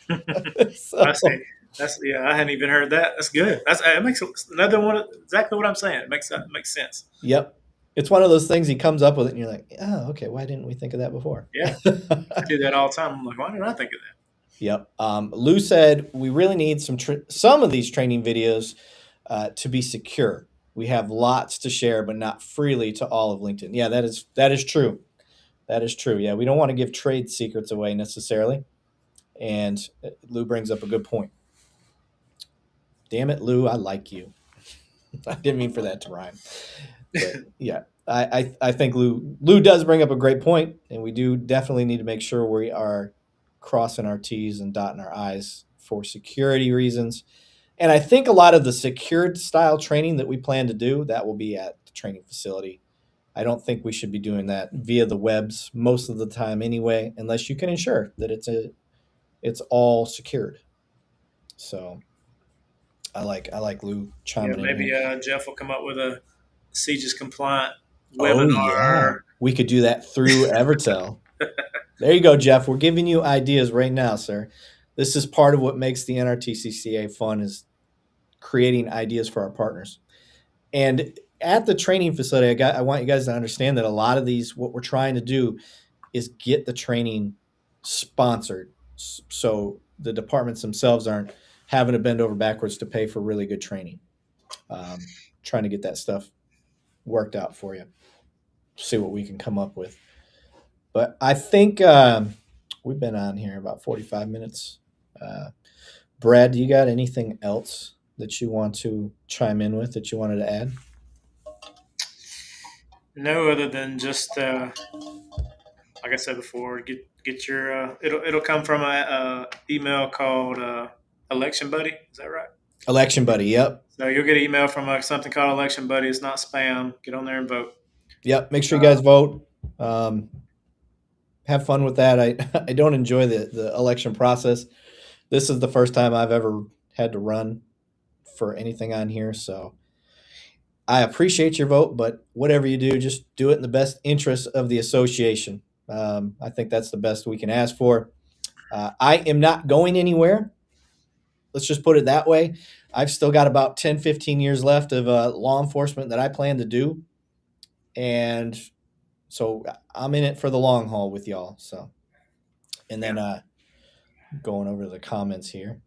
I So, see. That's I hadn't even heard that. That's good. It makes another one exactly what I'm saying. It makes sense. yep. It's one of those things he comes up with it, and you're like, oh, okay, why didn't we think of that before? Yeah, I do that all the time. I'm like, why didn't I think of that? Yep. Lou said we really need some of these training videos to be secure. We have lots to share, but not freely to all of LinkedIn. Yeah, that is true. That is true. Yeah, we don't want to give trade secrets away necessarily. And Lou brings up a good point. Damn it, Lou, I like you. I didn't mean for that to rhyme. But yeah, I think Lou does bring up a great point, and we do definitely need to make sure we are crossing our T's and dotting our I's for security reasons. And I think a lot of the secured style training that we plan to do, that will be at the training facility. I don't think we should be doing that via the webs most of the time anyway, unless you can ensure that it's all secured. So I like Lou Yeah, chiming in maybe here. Jeff will come up with a CGIS compliant Oh yeah, webinar. we could do that through Evertel. There you go, Jeff. We're giving you ideas right now, sir. This is part of what makes the NRTCCA fun, is creating ideas for our partners. And at the training facility, I want you guys to understand that a lot of these, what we're trying to do is get the training sponsored, so the departments themselves aren't having to bend over backwards to pay for really good training. Um, Trying to get that stuff worked out for you. See what we can come up with. But I think we've been on here about 45 minutes. Uh, Brad, do you got anything else that you want to chime in with that you wanted to add? No, other than just like I said before, get your it'll come from a email called Election Buddy. Is that right? Election Buddy. Yep. So you'll get an email from something called Election Buddy. It's not spam. Get on there and vote. Yep. Make sure you Uh, guys vote. Um, have fun with that. I don't enjoy the election process. This is the first time I've ever had to run for anything on here, so I appreciate your vote, but whatever you do, just do it in the best interest of the association. I think that's the best we can ask for. I am not going anywhere. Let's just put it that way. I've still got about 10, 15 years left of law enforcement that I plan to do. And so I'm in it for the long haul with y'all. So, and yeah. then going over to the comments here.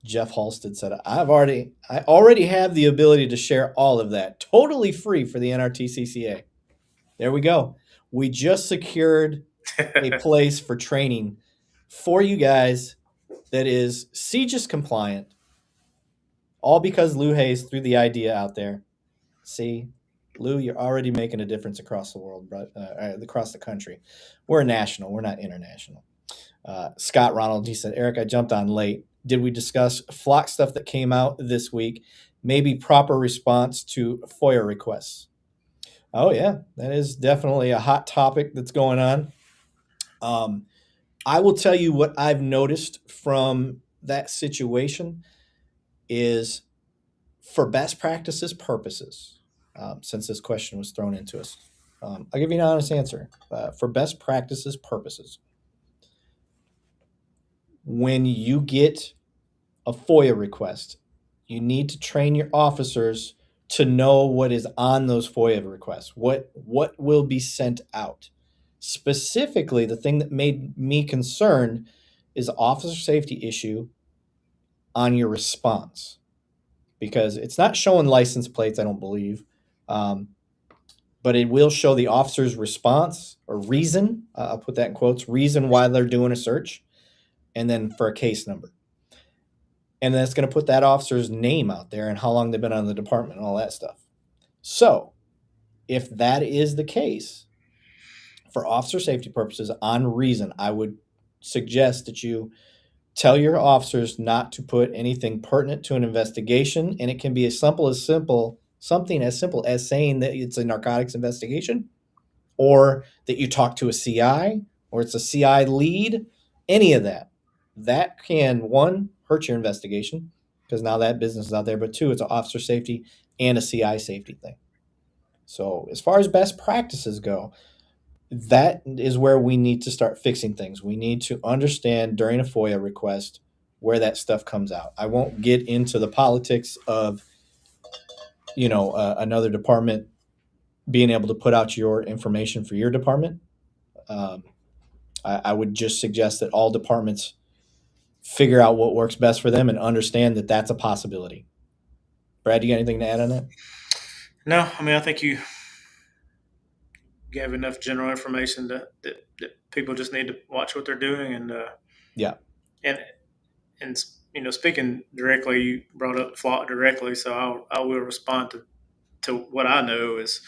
Jeff Halstead said, I already have the ability to share all of that totally free for the NRTCCA. There we go. We just secured a place for training for you guys that is CGIS compliant, all because Lou Hayes threw the idea out there. See, Lou, you're already making a difference across the world, across the country. We're national, we're not international. Scott Ronald, he said, Eric, I jumped on late. Did we discuss flock stuff that came out this week? Maybe proper response to FOIA requests. Oh, yeah, that is definitely a hot topic that's going on. Um, I will tell you what I've noticed from that situation is for best practices purposes, since this question was thrown into us. I'll give you an honest answer. For best practices purposes, when you get a FOIA request, you need to train your officers to know what is on those FOIA requests, what will be sent out. Specifically, the thing that made me concerned is officer safety issue on your response because it's not showing license plates, I don't believe, um, but it will show the officer's response or reason. I'll put that in quotes, reason why they're doing a search, and then for a case number. And then it's going to put that officer's name out there and how long they've been on the department and all that stuff. So, if that is the case, for officer safety purposes, on reason, I would suggest that you tell your officers not to put anything pertinent to an investigation, and it can be as simple something as simple as saying that it's a narcotics investigation, or that you talk to a CI, or it's a CI lead, any of that. That can, one, hurt your investigation because now that business is out there, but two, it's an officer safety and a CI safety thing. So, as far as best practices go, that is where we need to start fixing things. We need to understand during a FOIA request where that stuff comes out. I won't get into the politics of, another department being able to put out your information for your department. Um, I would just suggest that all departments figure out what works best for them and understand that that's a possibility. Brad, do you got anything to add on that? No, I mean I think you gave enough general information that people just need to watch what they're doing Yeah. and speaking directly, you brought up Flock directly, so I will respond to what I know is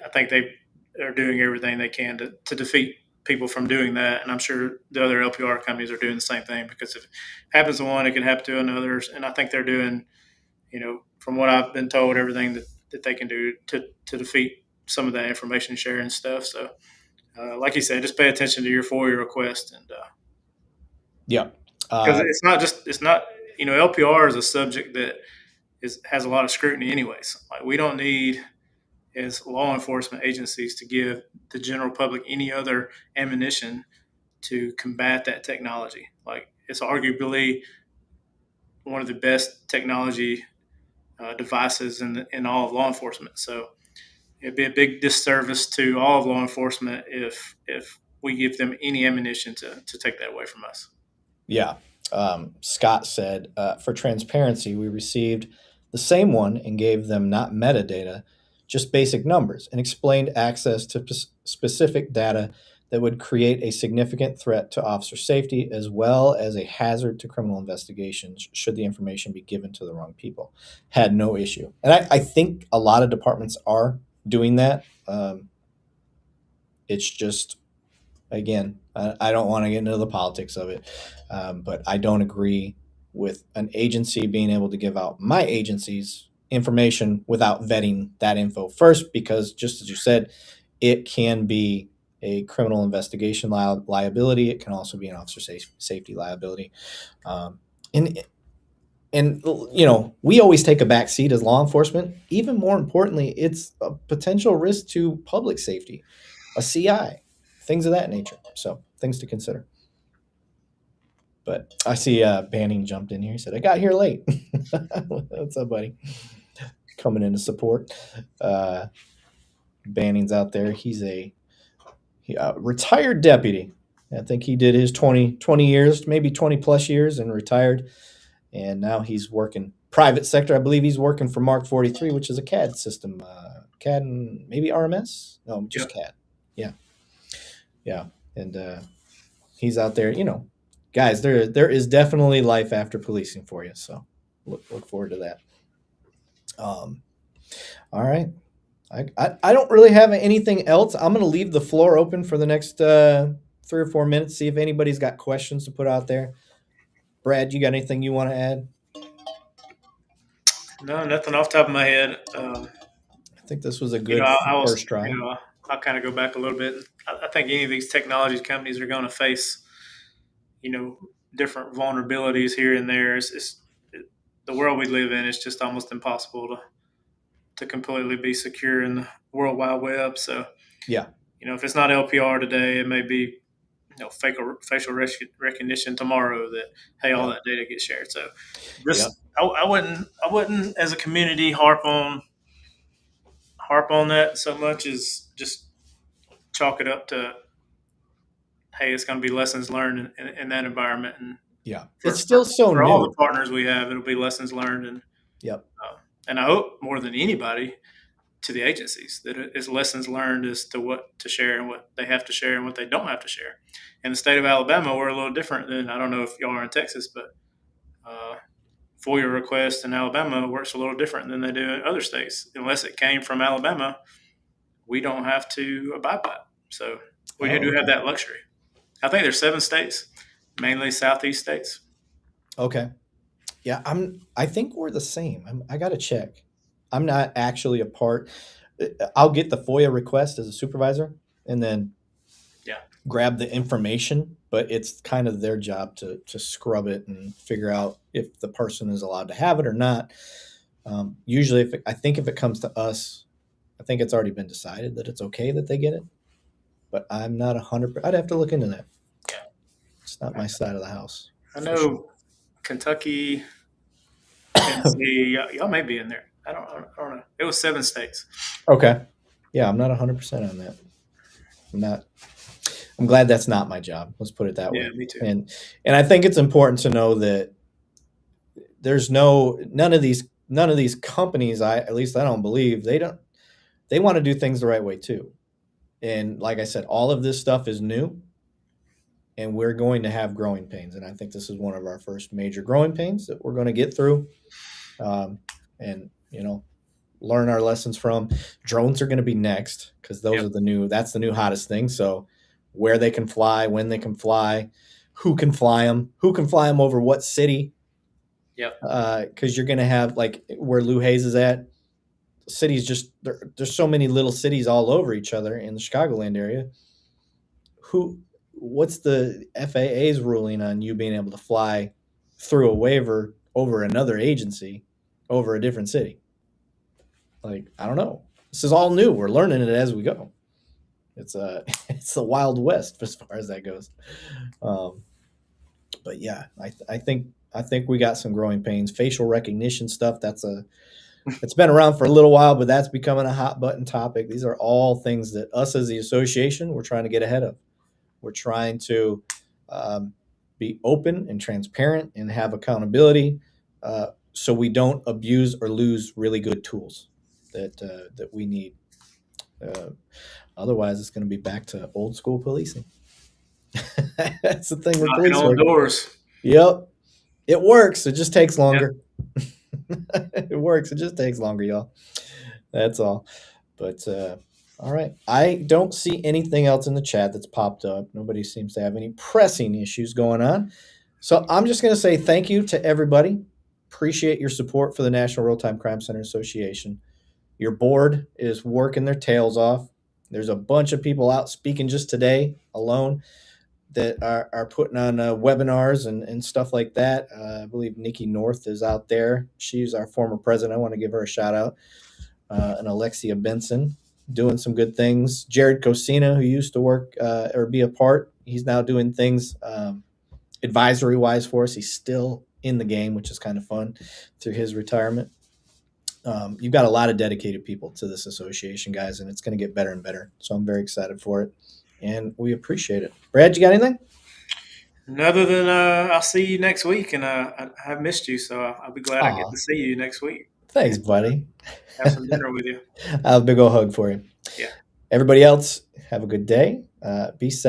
I think they are doing everything they can to defeat people from doing that, and I'm sure the other LPR companies are doing the same thing because if it happens to one, it can happen to others, and I think they're doing, from what I've been told, everything that they can do to defeat some of that information sharing stuff. So, like you said, just pay attention to your FOIA request, and Yeah. because Uh, it's not LPR is a subject that has a lot of scrutiny anyways. Like we don't need as law enforcement agencies to give the general public any other ammunition to combat that technology. Like it's arguably one of the best technology devices in all of law enforcement. So it'd be a big disservice to all of law enforcement if we give them any ammunition to take that away from us. Yeah. Scott said, for transparency, we received the same one and gave them not metadata, just basic numbers, and explained access to specific data that would create a significant threat to officer safety as well as a hazard to criminal investigations should the information be given to the wrong people. Had no issue. And I think a lot of departments are doing that. It's just, again, I don't want to get into the politics of it, but I don't agree with an agency being able to give out my agency's information without vetting that info first, because just as you said, it can be a criminal investigation liability. It can also be an officer safety liability. Um, and and we always take a back seat as law enforcement. Even more importantly, it's a potential risk to public safety, a CI, things of that nature. So things to consider. But I see Banning jumped in here. He said, "I got here late." What's up, buddy? Coming in to support. Uh, Banning's out there. He's a retired deputy. I think he did his 20 years, maybe 20 plus years, and retired. And now he's working private sector. I believe he's working for Mark 43, which is a CAD system. CAD and maybe RMS? No, just Yep. CAD. Yeah. Yeah. And he's out there, guys, there is definitely life after policing for you. So look forward to that. All right. I don't really have anything else. I'm going to leave the floor open for the next 3 or 4 minutes, see if anybody's got questions to put out there. Brad, you got anything you want to add? No, nothing off the top of my head. I think this was a You know, good I was, first try. I'll kind of go back a little bit. I think any of these technology companies are going to face, different vulnerabilities here and there. The world we live in is just almost impossible to completely be secure in the World Wide Web. So, Yeah. if it's not LPR today, it may be, facial recognition tomorrow that, hey, all Yep. that data gets shared. So Yep. just, I wouldn't as a community harp on that so much as just chalk it up to, hey, it's going to be lessons learned in that environment. And Yeah. for, It's still for, so for all the new. partners we have, it'll be lessons learned. Yep. And I hope more than anybody to the agencies that it's lessons learned as to what to share and what they have to share and what they don't have to share. In the state of Alabama, we're a little different than, I don't know if y'all are in Texas, but FOIA request in Alabama works a little different than they do in other states. Unless it came from Alabama, we don't have to abide by it. So we Oh, do have okay. that luxury. I think there's 7 states, mainly southeast states. Okay. Yeah, I think we're the same. I got to check. I'm not actually a part. I'll get the FOIA request as a supervisor and then Yeah. grab the information, but it's kind of their job to scrub it and figure out if the person is allowed to have it or not. Usually, I think if it comes to us, I think it's already been decided that it's okay that they get it. But I'm not 100. I'd have to look into that. Yeah. It's not my side of the house I for sure. know Kentucky, Tennessee, y'all may be in there. I don't know. It was 7 states. Okay. Yeah, I'm not 100% on that. I'm not. I'm glad that's not my job. Let's put it that Yeah, way. me too. And I think it's important to know that there's none of these companies. At least I don't believe they want to do things the right way too. And like I said, all of this stuff is new, and we're going to have growing pains. And I think this is one of our first major growing pains that we're going to get through. And learn our lessons from. Drones are going to be next because those Yep. are that's the new hottest thing. So where they can fly, when they can fly, who can fly them over what city. Yep. Because you're going to have, like where Lou Hayes is at, cities just there's so many little cities all over each other in the Chicagoland area. What's the FAA's ruling on you being able to fly through a waiver over another agency over a different city? Like, I don't know. This is all new. We're learning it as we go. It's it's the Wild West as far as that goes. Um, but yeah, I think we got some growing pains. Facial recognition stuff. It's been around for a little while, but that's becoming a hot button topic. These are all things that us as the association, we're trying to get ahead of. We're trying to um, be open and transparent and have accountability, so we don't abuse or lose really good tools that we need. Uh, Otherwise, it's going to be back to old school policing. That's the thing with Knocking police on work. doors. Yep, it works. It just takes Yep. longer. It works. It just takes longer, y'all. That's all. But all right, I don't see anything else in the chat that's popped up. Nobody seems to have any pressing issues going on. So I'm just going to say thank you to everybody. Appreciate your support for the National Real Time Crime Center Association. Your board is working their tails off. There's a bunch of people out speaking just today alone that are putting on webinars and stuff like that. I believe Nikki North is out there. She's our former president. I want to give her a shout out. And Alexia Benson doing some good things. Jared Cosina, who used to work or be a part, he's now doing things advisory wise for us. He's still in the game, which is kind of fun through his retirement. You've got a lot of dedicated people to this association, guys, and it's going to get better and better. So I'm very excited for it, and we appreciate it. Brad, you got anything? And other than I'll see you next week, and I've missed you, so I'll be glad I get Aw, to see you next week thanks, and buddy. have some dinner with you. I'll have a big old hug for you. Yeah. Everybody else, have a good day. Be safe.